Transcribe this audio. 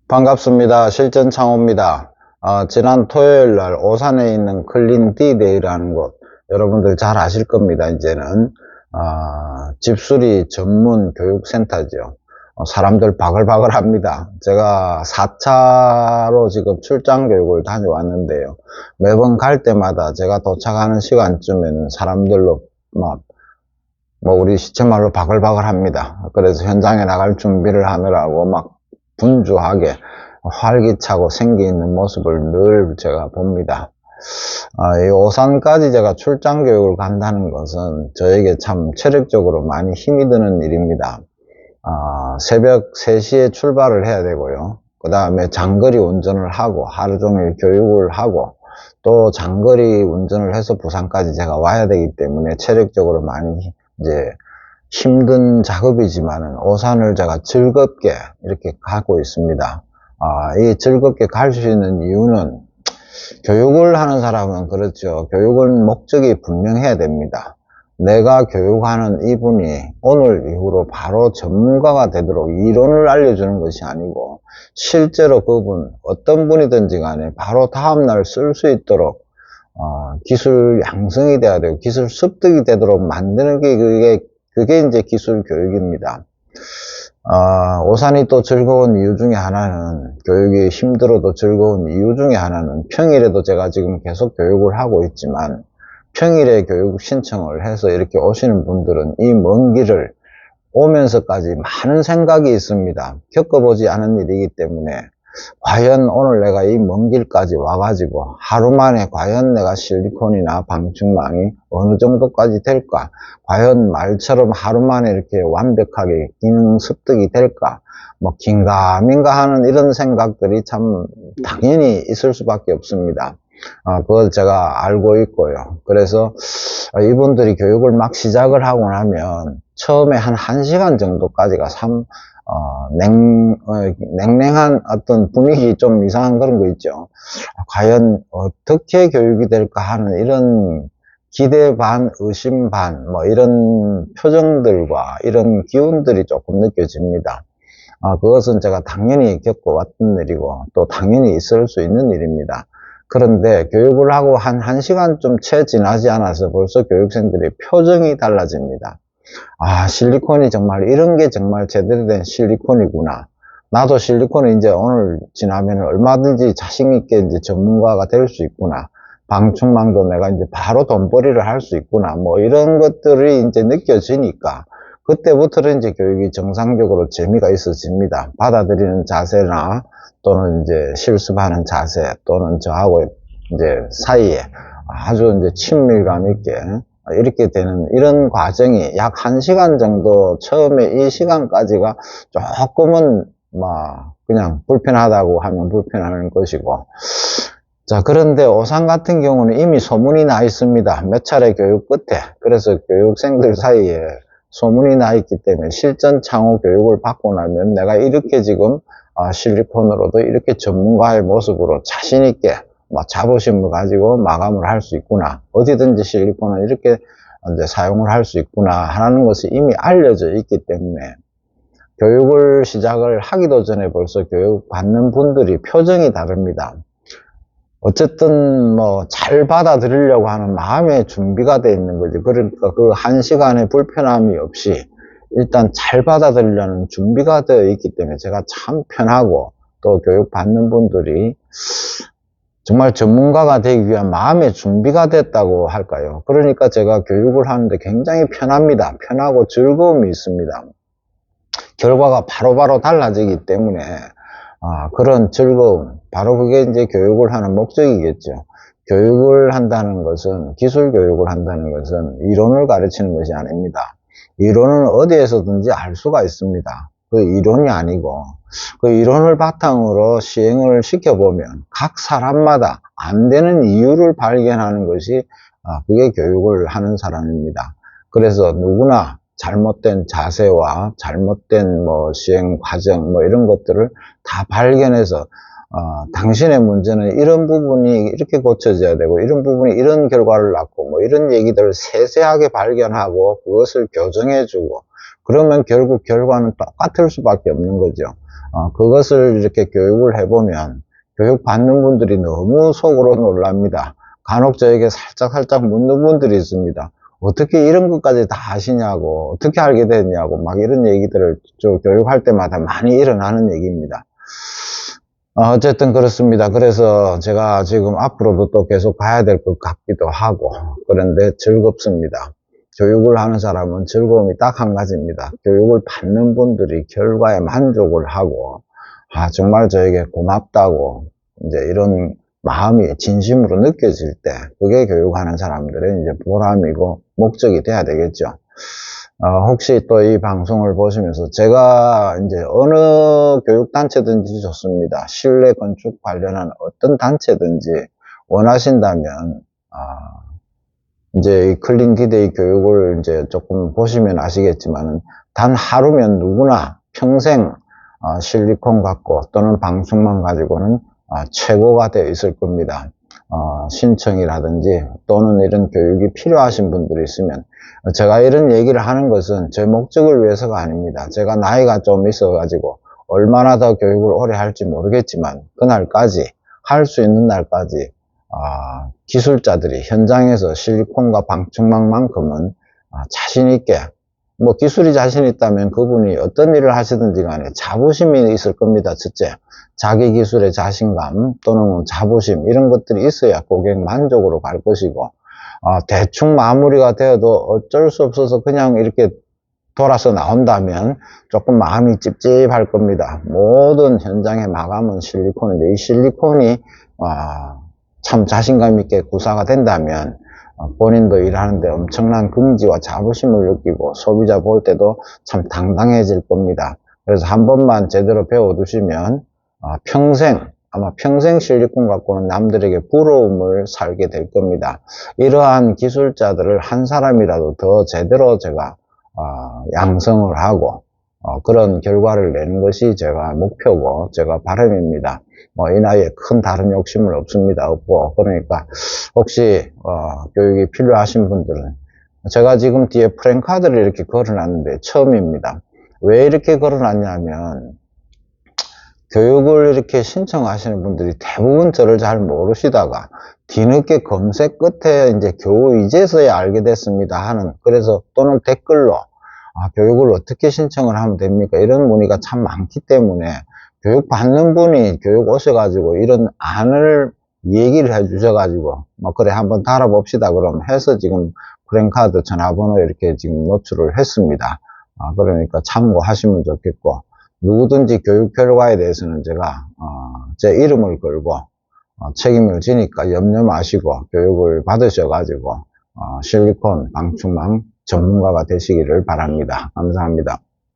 반갑습니다. 실전창호입니다. 지난 토요일 날 오산에 있는 클린 D-데이라는 곳, 여러분들 잘 아실 겁니다. 이제는 집수리 전문 교육센터죠. 사람들 바글바글 합니다. 제가 4차로 지금 출장 교육을 다녀왔는데요. 매번 갈 때마다 제가 도착하는 시간쯤에는 사람들로 우리 시체말로 바글바글 합니다. 그래서 현장에 나갈 준비를 하느라고 분주하게 활기차고 생기 있는 모습을 늘 제가 봅니다. 이 오산까지 제가 출장 교육을 간다는 것은 저에게 참 체력적으로 많이 힘이 드는 일입니다. 새벽 3시에 출발을 해야 되고요. 그 다음에 장거리 운전을 하고 하루 종일 교육을 하고 또 장거리 운전을 해서 부산까지 제가 와야 되기 때문에 체력적으로 많이 이제 힘든 작업이지만은 오산을 제가 즐겁게 이렇게 가고 있습니다. 이 즐겁게 갈 수 있는 이유는 교육을 하는 사람은 그렇죠. 교육은 목적이 분명해야 됩니다. 내가 교육하는 이분이 오늘 이후로 바로 전문가가 되도록 이론을 알려주는 것이 아니고 실제로 그분 어떤 분이든지 간에 바로 다음날 쓸 수 있도록 기술 양성이 돼야 되고 기술 습득이 되도록 만드는 게 그게 이제 기술 교육입니다. 오산이 또 즐거운 이유 중에 하나는, 교육이 힘들어도 즐거운 이유 중에 하나는, 평일에도 제가 지금 계속 교육을 하고 있지만 평일에 교육 신청을 해서 이렇게 오시는 분들은 이 먼 길을 오면서까지 많은 생각이 있습니다. 겪어보지 않은 일이기 때문에 과연 오늘 내가 이 먼 길까지 와가지고 하루 만에 과연 내가 실리콘이나 방충망이 어느 정도까지 될까? 과연 말처럼 하루 만에 이렇게 완벽하게 기능 습득이 될까? 긴가민가 하는 이런 생각들이 참 당연히 있을 수밖에 없습니다. 그걸 제가 알고 있고요. 그래서 이분들이 교육을 막 시작을 하고 나면 처음에 한 1시간 정도까지가 냉랭한 어떤 분위기 좀 이상한 그런 거 있죠. 과연 어떻게 교육이 될까 하는 이런 기대 반, 의심 반, 이런 표정들과 이런 기운들이 조금 느껴집니다. 그것은 제가 당연히 겪어왔던 일이고 또 당연히 있을 수 있는 일입니다. 그런데 교육을 하고 한 1시간 좀 채 지나지 않아서 벌써 교육생들의 표정이 달라집니다. 실리콘이 정말 이런 게 정말 제대로 된 실리콘이구나. 나도 실리콘을 이제 오늘 지나면 얼마든지 자신있게 이제 전문가가 될 수 있구나. 방충망도 내가 이제 바로 돈벌이를 할 수 있구나. 이런 것들이 이제 느껴지니까 그때부터는 이제 교육이 정상적으로 재미가 있어집니다. 받아들이는 자세나 또는 이제 실습하는 자세 또는 저하고 이제 사이에 아주 이제 친밀감 있게 이렇게 되는 이런 과정이 약 1시간 정도, 처음에 이 시간까지가 조금은 그냥 불편하다고 하면 불편한 것이고, 자, 그런데 오산 같은 경우는 이미 소문이 나 있습니다. 몇 차례 교육 끝에. 그래서 교육생들 사이에 소문이 나 있기 때문에 실전 창호 교육을 받고 나면 내가 이렇게 지금 실리콘으로도 이렇게 전문가의 모습으로 자신있게 자부심을 가지고 마감을 할 수 있구나. 어디든지 실리콘은 이렇게 이제 사용을 할 수 있구나 하는 것이 이미 알려져 있기 때문에 교육을 시작을 하기도 전에 벌써 교육 받는 분들이 표정이 다릅니다. 어쨌든 잘 받아들이려고 하는 마음의 준비가 되어 있는 거지. 그러니까 그 1시간의 불편함이 없이 일단 잘 받아들이려는 준비가 되어 있기 때문에 제가 참 편하고 또 교육 받는 분들이 정말 전문가가 되기 위한 마음의 준비가 됐다고 할까요? 그러니까 제가 교육을 하는데 굉장히 편합니다. 편하고 즐거움이 있습니다. 결과가 바로바로 달라지기 때문에 그런 즐거움, 바로 그게 이제 교육을 하는 목적이겠죠. 교육을 한다는 것은, 기술 교육을 한다는 것은 이론을 가르치는 것이 아닙니다. 이론은 어디에서든지 알 수가 있습니다. 그 이론이 아니고 그 이론을 바탕으로 시행을 시켜보면 각 사람마다 안 되는 이유를 발견하는 것이 그게 교육을 하는 사람입니다. 그래서 누구나 잘못된 자세와 잘못된 시행 과정 이런 것들을 다 발견해서 당신의 문제는 이런 부분이 이렇게 고쳐져야 되고 이런 부분이 이런 결과를 낳고 이런 얘기들을 세세하게 발견하고 그것을 교정해 주고 그러면 결국 결과는 똑같을 수밖에 없는 거죠. 그것을 이렇게 교육을 해보면 교육 받는 분들이 너무 속으로 놀랍니다. 간혹 저에게 살짝 묻는 분들이 있습니다. 어떻게 이런 것까지 다 아시냐고, 어떻게 알게 됐냐고, 막 이런 얘기들을 저 교육할 때마다 많이 일어나는 얘기입니다. 어쨌든 그렇습니다. 그래서 제가 지금 앞으로도 또 계속 가야 될 것 같기도 하고, 그런데 즐겁습니다. 교육을 하는 사람은 즐거움이 딱 한 가지입니다. 교육을 받는 분들이 결과에 만족을 하고, 정말 저에게 고맙다고, 이제 이런 마음이 진심으로 느껴질 때, 그게 교육하는 사람들의 이제 보람이고, 목적이 돼야 되겠죠. 혹시 또 이 방송을 보시면서 제가 이제 어느 교육단체든지 좋습니다. 실내 건축 관련한 어떤 단체든지 원하신다면, 이제 이 클린 기대의 교육을 이제 조금 보시면 아시겠지만은 단 하루면 누구나 평생 실리콘 갖고 또는 방충망 가지고는 최고가 되어 있을 겁니다. 신청이라든지 또는 이런 교육이 필요하신 분들이 있으면 제가 이런 얘기를 하는 것은 제 목적을 위해서가 아닙니다. 제가 나이가 좀 있어 가지고 얼마나 더 교육을 오래 할지 모르겠지만 그날까지 할 수 있는 날까지 기술자들이 현장에서 실리콘과 방충망만큼은 자신 있게, 뭐 기술이 자신 있다면 그분이 어떤 일을 하시든지 간에 자부심이 있을 겁니다. 첫째, 자기 기술의 자신감 또는 자부심 이런 것들이 있어야 고객 만족으로 갈 것이고, 대충 마무리가 되어도 어쩔 수 없어서 그냥 이렇게 돌아서 나온다면 조금 마음이 찝찝할 겁니다. 모든 현장의 마감은 실리콘인데 이 실리콘이 참 자신감 있게 구사가 된다면 본인도 일하는데 엄청난 긍지와 자부심을 느끼고 소비자 볼 때도 참 당당해질 겁니다. 그래서 한 번만 제대로 배워두시면 아마 평생 실리콘 갖고는 남들에게 부러움을 살게 될 겁니다. 이러한 기술자들을 한 사람이라도 더 제대로 제가 양성을 하고 그런 결과를 내는 것이 제가 목표고 제가 바람입니다. 이 나이에 큰 다른 욕심은 없고 그러니까 혹시 교육이 필요하신 분들은 제가 지금 뒤에 프랭카드를 이렇게 걸어놨는데 처음입니다. 왜 이렇게 걸어놨냐면 교육을 이렇게 신청하시는 분들이 대부분 저를 잘 모르시다가 뒤늦게 검색 끝에 이제 겨우 이제서야 알게 됐습니다 하는, 그래서 또는 댓글로 교육을 어떻게 신청을 하면 됩니까? 이런 문의가 참 많기 때문에 교육 받는 분이 교육 오셔가지고 이런 안을 얘기를 해 주셔가지고 그래 한번 달아봅시다 그럼 해서 지금 프랭카드 전화번호 이렇게 지금 노출을 했습니다. 그러니까 참고하시면 좋겠고, 누구든지 교육 결과에 대해서는 제가 제 이름을 걸고 책임을 지니까 염려 마시고 교육을 받으셔가지고 실리콘 방충망 전문가가 되시기를 바랍니다. 감사합니다.